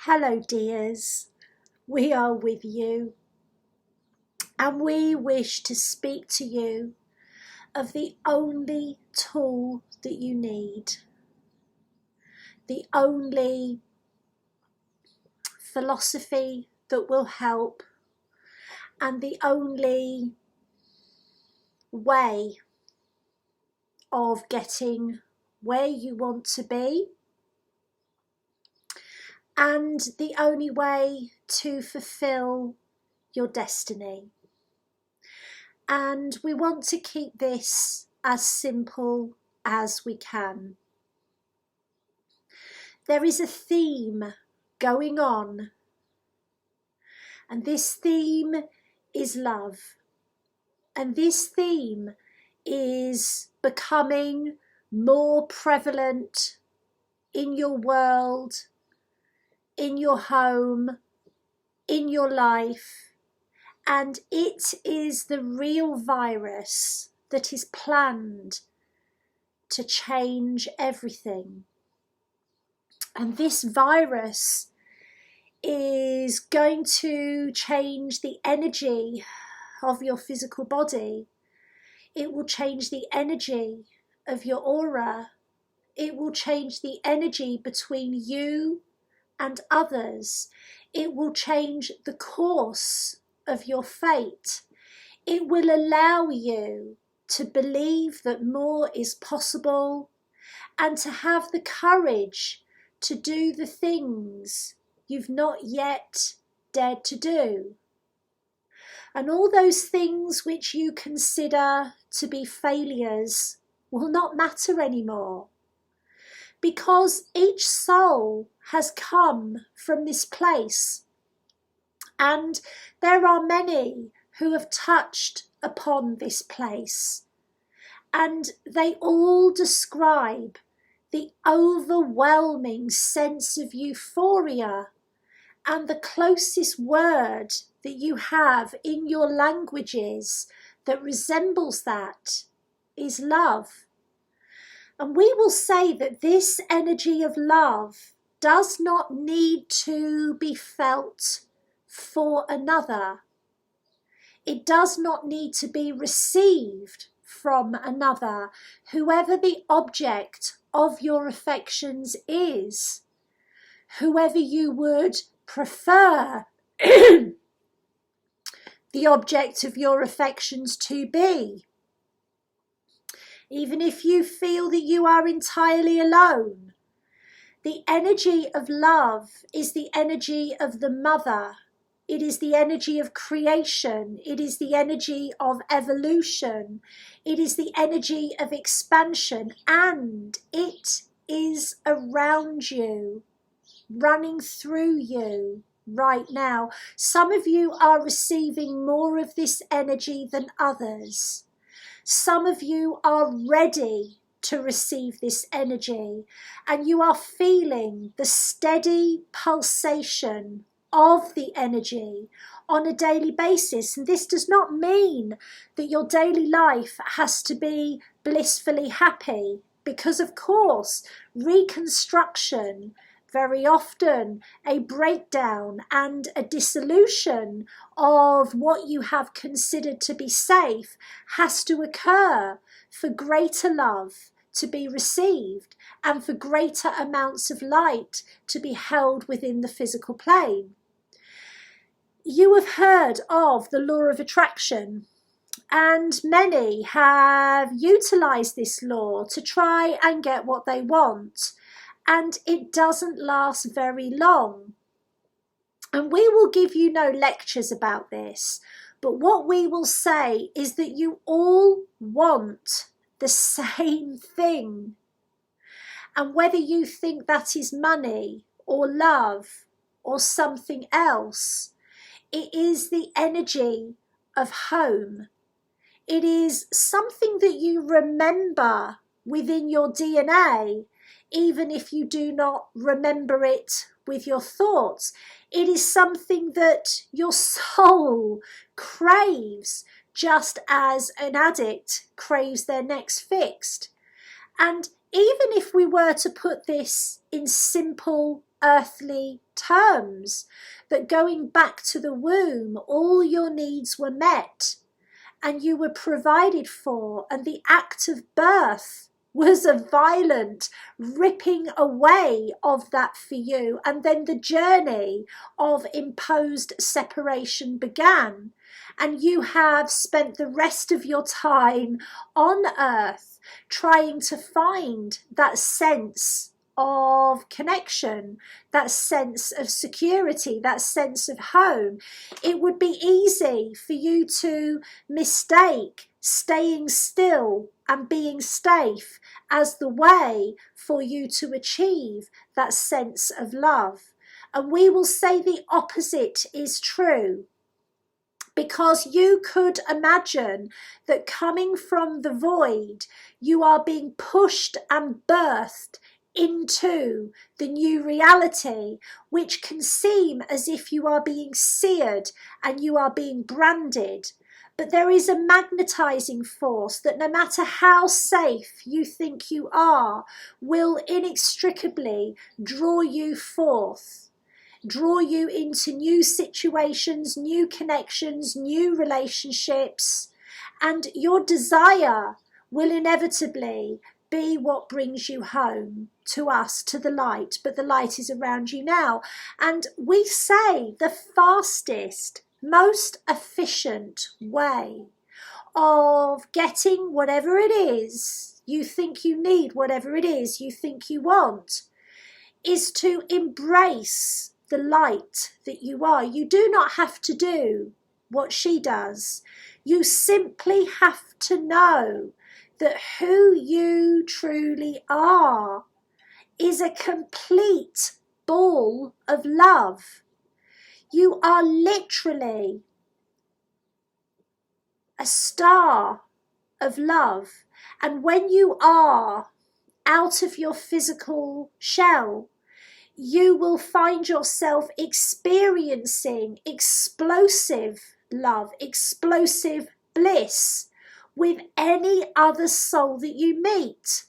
Hello dears, we are with you and we wish to speak to you of the only tool that you need, the only philosophy that will help, and the only way of getting where you want to be, and the only way to fulfill your destiny. And we want to keep this as simple as we can. There is a theme going on, and this theme is love. And this theme is becoming more prevalent in your world, in your home, in your life, and it is the real virus that is planned to change everything. And this virus is going to change the energy of your physical body. It will change the energy of your aura. It will change the energy between you and others. It will change the course of your fate. It will allow you to believe that more is possible and to have the courage to do the things you've not yet dared to do. And all those things which you consider to be failures will not matter anymore, because each soul has come from this place. And there are many who have touched upon this place, and they all describe the overwhelming sense of euphoria, and the closest word that you have in your languages that resembles that is love. And we will say that this energy of love does not need to be felt for another. It does not need to be received from another, whoever the object of your affections is, whoever you would prefer the object of your affections to be. Even if you feel that you are entirely alone, the energy of love is the energy of the mother. It is the energy of creation. It is the energy of evolution. It is the energy of expansion, and it is around you, running through you right now. Some of you are receiving more of this energy than others. Some of you are ready to receive this energy, and you are feeling the steady pulsation of the energy on a daily basis. And this does not mean that your daily life has to be blissfully happy, because of course reconstruction, very often a breakdown and a dissolution of what you have considered to be safe, has to occur for greater love to be received and for greater amounts of light to be held within the physical plane. You have heard of the law of attraction, and many have utilized this law to try and get what they want. And it doesn't last very long. And we will give you no lectures about this, but what we will say is that you all want the same thing. And whether you think that is money or love or something else, it is the energy of home. It is something that you remember within your DNA, even if you do not remember it with your thoughts. It is something that your soul craves, just as an addict craves their next fix. And even if we were to put this in simple earthly terms, that going back to the womb, all your needs were met and you were provided for, and the act of birth was a violent ripping away of that for you, and then the journey of imposed separation began, and you have spent the rest of your time on earth trying to find that sense of connection, that sense of security, that sense of home. It would be easy for you to mistake staying still and being safe as the way for you to achieve that sense of love. And we will say the opposite is true, because you could imagine that coming from the void, you are being pushed and birthed into the new reality, which can seem as if you are being seared and you are being branded. But there is a magnetizing force that no matter how safe you think you are, will inextricably draw you forth, draw you into new situations, new connections, new relationships, and your desire will inevitably be what brings you home to us, to the light. But the light is around you now. And we say the fastest, most efficient way of getting whatever it is you think you need, whatever it is you think you want, is to embrace the light that you are. You do not have to do what she does. You simply have to know that who you truly are is a complete ball of love. You are literally a star of love. And when you are out of your physical shell, you will find yourself experiencing explosive love, explosive bliss with any other soul that you meet.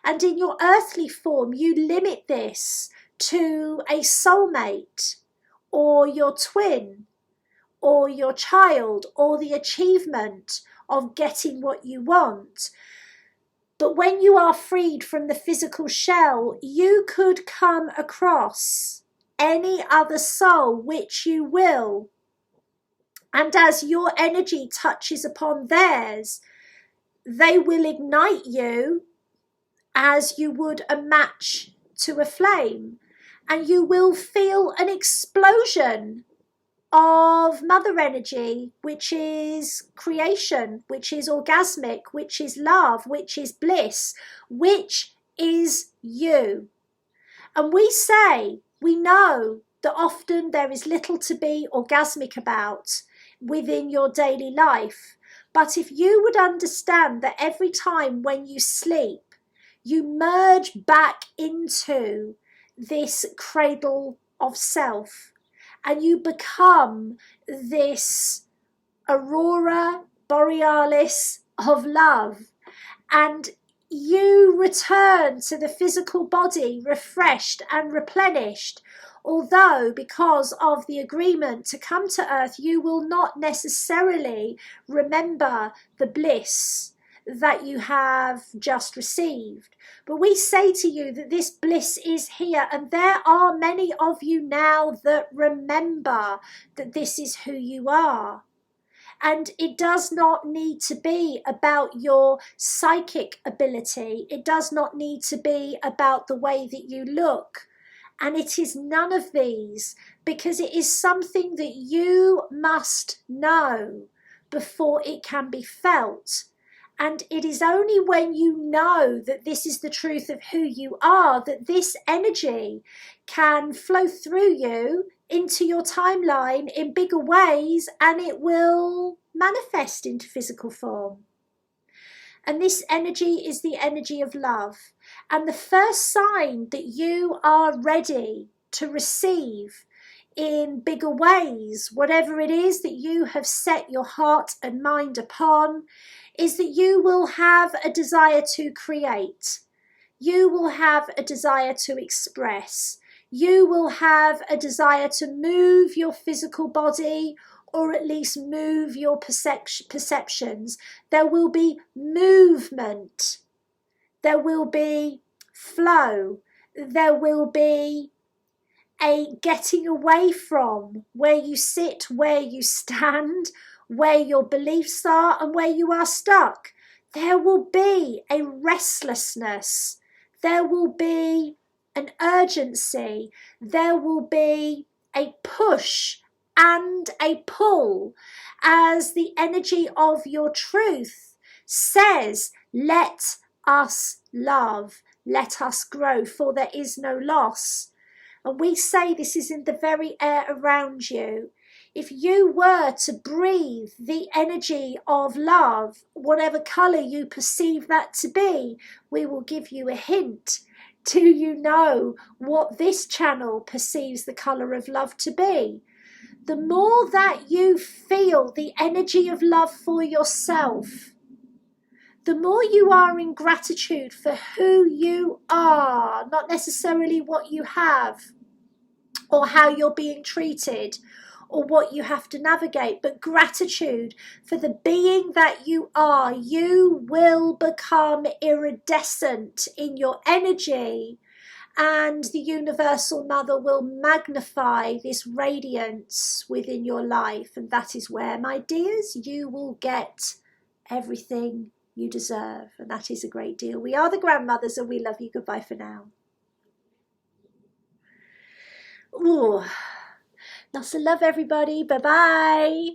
And in your earthly form, you limit this to a soulmate, or your twin, or your child, or the achievement of getting what you want. But when you are freed from the physical shell, you could come across any other soul which you will. And as your energy touches upon theirs, they will ignite you as you would a match to a flame. And you will feel an explosion of mother energy, which is creation, which is orgasmic, which is love, which is bliss, which is you. And we say, we know that often there is little to be orgasmic about within your daily life. But if you would understand that every time when you sleep, you merge back into this cradle of self, and you become this aurora borealis of love, and you return to the physical body refreshed and replenished. Although, because of the agreement to come to earth, you will not necessarily remember the bliss that you have just received. But we say to you that this bliss is here, and there are many of you now that remember that this is who you are. And it does not need to be about your psychic ability. It does not need to be about the way that you look. And it is none of these, because it is something that you must know before it can be felt. And it is only when you know that this is the truth of who you are that this energy can flow through you into your timeline in bigger ways, and it will manifest into physical form. And this energy is the energy of love. And the first sign that you are ready to receive in bigger ways, whatever it is that you have set your heart and mind upon, is that you will have a desire to create. You will have a desire to express. You will have a desire to move your physical body, or at least move your perceptions. There will be movement. There will be flow. There will be a getting away from where you sit, where you stand, where your beliefs are and where you are stuck. There will be a restlessness. There will be an urgency. There will be a push and a pull as the energy of your truth says, let us love, let us grow, for there is no loss. And we say this is in the very air around you. If you were to breathe the energy of love, whatever colour you perceive that to be, we will give you a hint. Do you know what this channel perceives the colour of love to be? The more that you feel the energy of love for yourself, the more you are in gratitude for who you are, not necessarily what you have or how you're being treated or what you have to navigate, but gratitude for the being that you are, you will become iridescent in your energy, and the Universal Mother will magnify this radiance within your life. And that is where, my dears, you will get everything you deserve, and that is a great deal. We are the grandmothers and we love you. Goodbye for now. Ooh. Lots of love, everybody. Bye bye.